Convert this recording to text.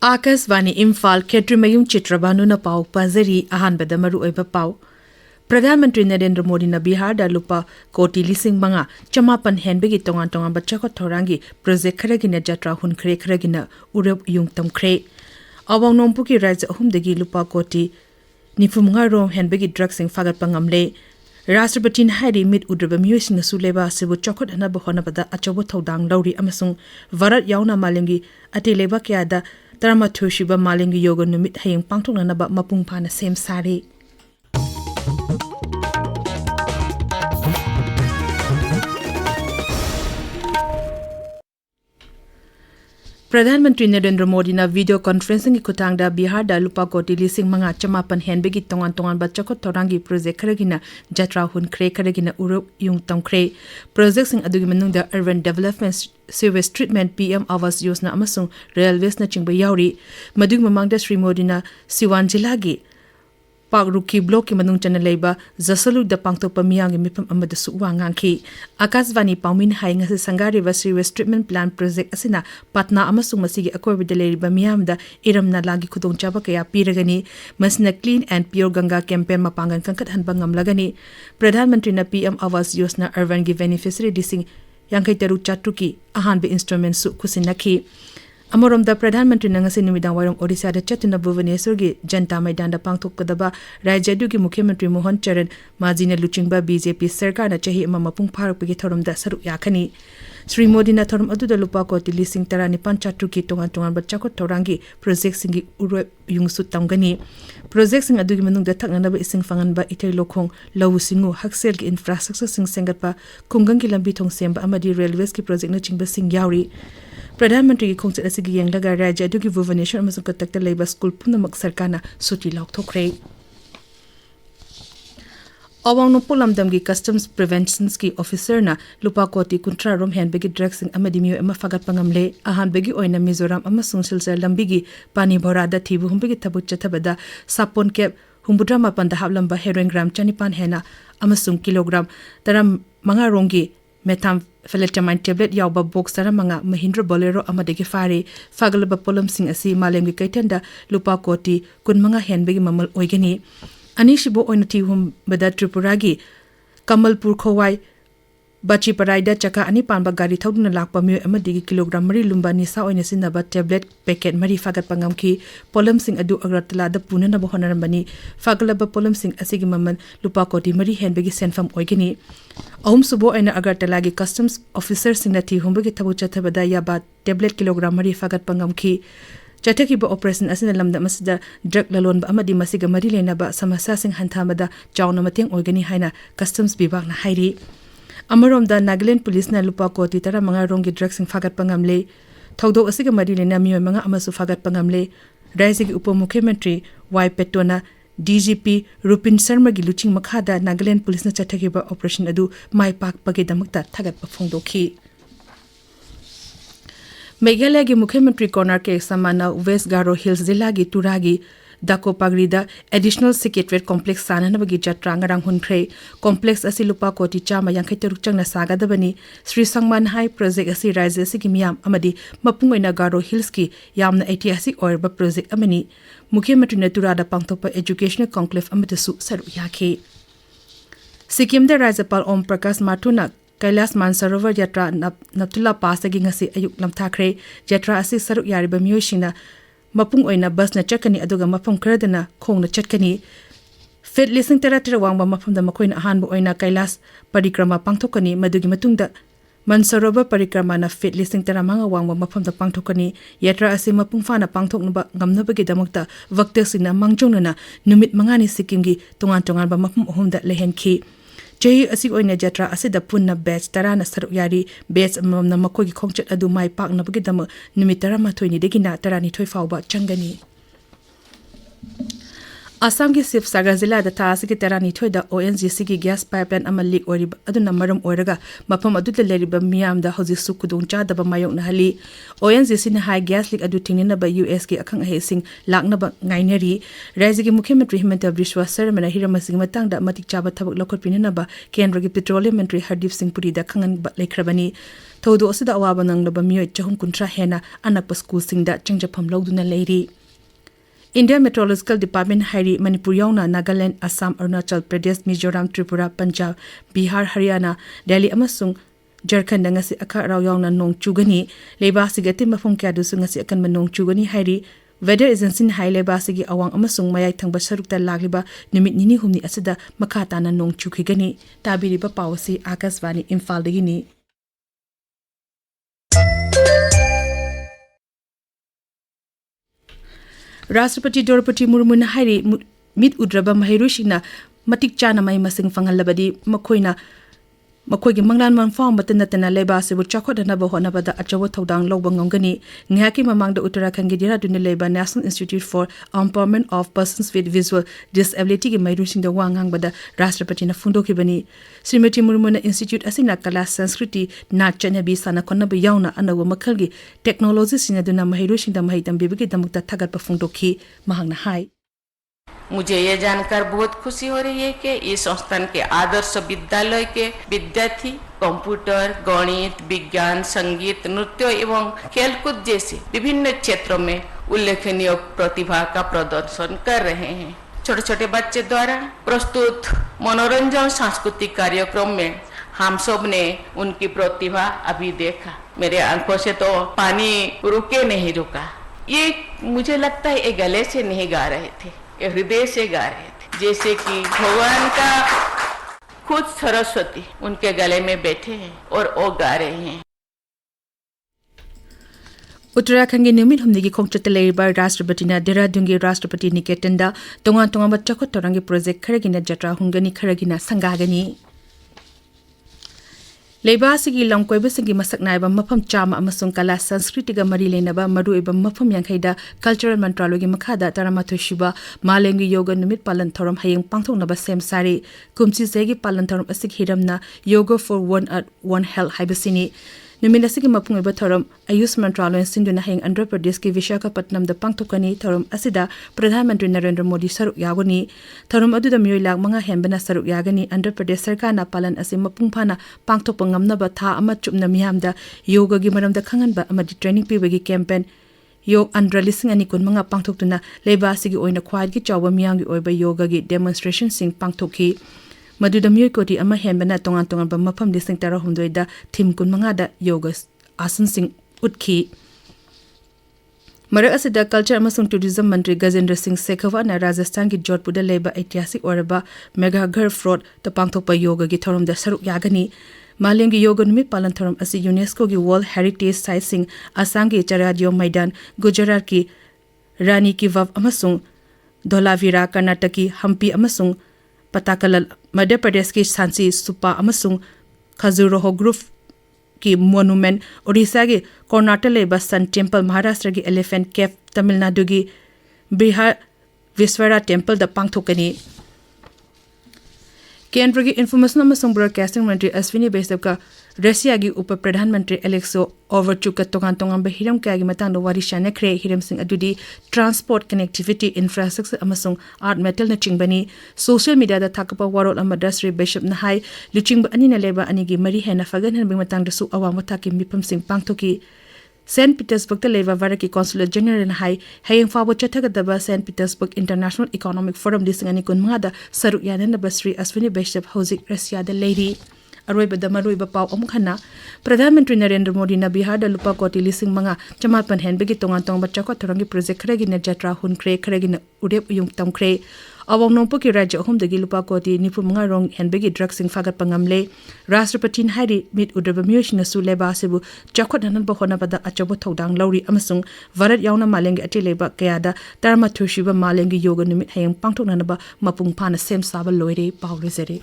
Akasvani Imphal Kshetrimayum Chitrabhanu na pau pazari ahanbada maru oiba pau. Pradhan Mantri Narendra Modi na Bihar da lupa koti lising manga chamapan henbegi tongan bachakot thorangi project kharagina jatra hun khre kharagina urab yung tam khre. Awang nompu ki raja ahumdagi lupa koti nifumunga rom henbegi drugsing fagat pangamle. Rashtrapati Hari mid udraba miyosing suleba sibu chokot hana bahona bada achobo thodang lauri amasung varat yauna malengi ati leba kyada Tarama Thushiba Malingi Yoga Numit Haying Pangtung na ba mapung pa na same sari. Pradhan Mantri Narendra Modi na video conferencing ikutang da Bihar da lupa koti lising mga chamapan henbegi tongan bachakot thorangi project kharagina jatra hun khre kharagina uruk yung tam khre project sing adugi manung da urban development sewage treatment PM Awas Yosna amasung railways na chingba yauri madug mamang da Sri Modi na Siwan jilagi Pagruki block ki manung chana leiba zasalu da pangto pamiyang mipam amada suwa ngangki Akasvani paumin hai ngasi sangari wa sewage treatment plant project asina patna amasung masigi akoy bidalei ba miyam da iram na lagi khudong chaba kaya piragani masna clean and pure ganga campaign mapangan kangkat hanbang ngamlagani Pradhan Mantri na PM Awas Yosna urban gi beneficiary dising yang kay taru chatuki ahan be instrument su kusinaki Amorom da Pradhan Mantri na ngasi numidang warong Odisha da chatuna Bhubaneswar gi Janta Maidan da pangthok kadaba Rajya du gi Mukhyamantri Mohan Charan Majina Luchingba BJP Sarkar na chahi ama mapung pharak pagi thorom da saru yakhani Sri Modi na thorom adu da lupa koti lising tarani panchatu ki tongan bachakot thorangi project singi uro yungsu tamgani project sing adu gi manung da thakna ba ising fangan ba itei lokhong lawu singu haksel gi infrastructure sing sengatpa kungang gi lambi thong semba amadi railways ki project na chingba sing yauri Pradhan Mantri ki khongchat asigi yang laga Rajya du gi Bhubaneswar amasung katakta leiba school punamak sarkana suti laukthokre Awang no pulamdam gi customs prevention ki officer na lupa koti kuntra rom henbegi drugsing amadi miyo ema fagat pangamle ahan begi oina Mizoram amasung silsar lambigi pani borada thibu humbegi thabut chathabada sapon kep humbudra mapan da hablamba heroin gram chanipan hena amasung kilogram taram manga rongi methamphetamine tablet yawba box tara manga Mahindra Bolero amadegi fari fagalaba polam sing asi malemgi kaitanda lupa koti kun manga henbegi mamal oigani anishibo oinati hum bada Tripuragi Kamalpur Khowai Bachi Paraida chaka ani panba gari thauduna lakpa miyo amadegi kilogram mari lumba nisa oina sinaba tablet packet mari fagat pangamki polam sing adu Agartala da punana bohonarambani fagalaba polam sing asigi maman lupa koti mari henbegi senfam oigani Ahum subo aina Agartala gi customs officer sinati humbegi thabu chathabada yaba tablet kilogram mari fagat pangamki Chathaki ba operation asina lamda masida drug lalon ba amadi masiga mari lena ba samasa sing hanthamada chawna mateng oigani haina customs bibak na hairi Amarom da Nagaland police na lupa koti tara mga rongi drugs sing fagat pangamle thawdo asiga mari lena miyo mga amasu fagat pangamle Rajya gi Upa Mukhyamantri Y Petona DGP Rupin Sharma gi luching makhada Nagaland police na chathaki ba operation adu mai pak pagi damakta thagat pa phongdokhi Meghalaya gi Mukhyamantri corner ke samana West Garo Hills zilla gi Turagi Dako Pagrida additional secretariat complex sana nabagi jatra ngarang hunkhre complex asi lupa koti chama yang khaiteruk changna saga dabani Sri Sangman High project asi Rajya asi miyam amadi mapungoina Garo Hills ki yamna ऐतिहासिक oirba project amani Mukhyamantri na turada pangthopa educational conclave amatasu saru yakhe Sikkim da Rajyapal Om Prakash Mathurna Kailas Mansarovar Yatra Naptula Pass agi ngasi ayuk lamthakre Yatra asi saruk yariba miyoshina mapung oina bus na chakani aduga mapam kradana khong na chatkani Fet lising tera wangba mapam da makoina ahanbu oina Kailas parikrama pangthokani madugi matungda Mansarovar parikrama na fet lising tera manga wangba mapam da pangthokani Yatra asi mapung fana pangthoknuba ngamnabagi damakta vaktasina mangjongna numit mangani Sikkim gi tongan ba mapam ohum da lehenki Jai asi oina jatra asida punna batch tarana saruk yari batch amamna makogi khongchat adu mai pak na bagi dama numit 13 ni degina 12 fawba changani Assam ki Sif Sagar Zilla da Tasi ki Terani Toy da ONGC ki gas pipeline ama leak orib aduna maram oraga mapam adu le leriba miyam da hozi sukudung cha da ba mayok na hali ONGC na high gas leak adu tingina ba US ki akang hesing lakna ba ngaineri Razi ki Mukhyamantri Himanta Biswa Sarmana Hiramasing matang da matik cha ba thabak lokot pinina ba Kendra ki Petroleum Ministry Hardip Singh Puri da khangan ba lekrabani thodo osida awaba nang ba miyo chahum kuntra hena anak pa school sing da changjapam loduna leiri India Meteorological Department Hari Manipur yauna Nagaland, Assam, Arunachal Pradesh, Mizoram, Tripura, Punjab, Bihar, Haryana, Delhi amasung Jharkhand ngasi akaraw yauna nong chugani leba sigati mafung kyadu ngasi akan manong chugani hari Weather Agency hai leba sigi awang amasung mayai thangba sarukta lagliba nimit nini humni asida makata na nong chukigani tabiriba pawsi Akasvani Imphal dagini Rashtrapati Draupadi Murmu na hairi mit udraba mahirushina matik chana mai masing fangalabadi makoigi manglan man form batana leba se bu chakot na ba hona bada achawo thodang lobang ngani ngaki mamang da Uttarakhand gi dira dun leba National Institute for Empowerment of Persons with Visual Disability gi mahirushing da wangang bada Rashtrapati na fundo ki bani Srimati Murmu na Institute asina kala Sanskriti na chanabi sana konna ba yauna anawa makhalgi technology sina duna mahirushing da mahitam bibigi damukta thagat pa fundo ki mahang na hai मुझे ये जानकर बहुत खुशी हो रही है कि इस संस्थान के आदर्श विद्यालय के विद्यार्थी कंप्यूटर, गणित, विज्ञान, संगीत, नृत्य एवं खेलकूद जैसे विभिन्न क्षेत्रों में उल्लेखनीय प्रतिभा का प्रदर्शन कर रहे हैं। छोटे छोटे बच्चे द्वारा प्रस्तुत मनोरंजन सांस्कृतिक कार्यक्रम में हम सब ने उनकी प्रतिभा अभी देखा। मेरे आंखों से तो पानी रुका। ये मुझे लगता है ये गले से नहीं गा रहे थे, हृदय से गा रहे थे, जैसे कि भगवान का खुद सरस्वती उनके गले में बैठे हैं और वो गा रहे हैं। Uttarakhand gi nimit humni gi khongchat leiba Rashtrapati na Dehradun gi Rashtrapati Niketan da tonga bachcha ko torangi project kharagina jatra hungani kharagina sangagani Leiba sigi langkoiba sigi masak naiba mafam chama amasung kala Sanskriti ga mari lenaba maru eba mafam yangkhaida Cultural Mantralo gi makhada taramathoi shiba malengi yoga numit palan thoram hayeng pangthok naba sem sari kumchi segi palan thoram asik hiramna Yoga for One Earth One Health haibasini Numinasiki mapung eba thoram Ayush Mantralo sinduna hayeng Andhra Pradesh ki Visakhapatnam da pangthokani thoram asida Pradhan Mantri Narendra Modi saruk yagoni thoram aduda miyoi lak manga henbana saruk yagani Andhra Pradesh sarkar na palan asi mapung phana pangthok ngamnaba tha ama chupna miyamda yoga gi maramda khanganba amadi training pibagi campaign Yog Andhra lising ani kun manga pangthoktuna leba sigi oina khwad gi chawba miyang gi oiba yoga gi demonstration sing pangthokhi Maduda miyoi koti ama henbana tongan ba mafam lising tara humdoi da thim kun manga da yoga asan sing utki Marak asida Culture amasung Tourism Mantri Gajendra Singh Shekhawat na Rajasthan ki Jodhpur da leba ऐतिहासिक oraba Megaghar Fort ta pangthokpa yoga gi thorom da saruk yagani Malengi yoga numit palan thoram asi UNESCO ki World Heritage Site sing Assam ki Charadio Maidan Gujarat ki Rani ki Vav amasung Dholavira Karnataka ki Hampi amasung Patakalal Madhya Pradesh ki Sansi Supa amasung Khajuraho Group ki monument Odisha ki Karnataka leba Sun Temple Maharashtra ki Elephant Cave Tamil Nadu ki Bihar Viswara Temple da pangthokani Kendra ki Information amasung Broadcasting Mantri Ashwini Vaishnav ka Russia gi Upa Pradhan Mantri Alexo Overchuk ka tongan ba hiram kaya gi matang do wari shana kre hiram sing adudi transport connectivity infrastructure amasung art metal na chingbani social media da thakapa warol amada Sri Bishop na hai luching ba ani na leba ani gi mari hena fagan han bing matang da su awang mathaki mipam sing pangthoki St. Petersburg leva varaki Consular General na hai hayeng fabo chathagadaba St. Petersburg International Economic Forum disingani kun mangada saruk yanan na Sri Ashwini Vaishnav hozik Russia da lady Aroiba da maroiba pau amukhana Pradhan Mantri Narendra Modi na Bihar da lupa koti lising manga chamalpan henbegi tongan bachcha ko thorangi project kharagi na jatra hun kre kharagi na udep yung tam kre awang nongpo ki rajya ahum dagi lupa koti nipu manga rong henbegi drug sing fagat pangamle Rashtrapati hari mit udraba miyosina su leba sebu chakot hanan ba hona bada achabo thodang lauri amasung varat yauna malengi ati leba kayada tarma thushiba malengi yoga numit hayang pangthok nanaba mapung phana sem saba loire pawre zere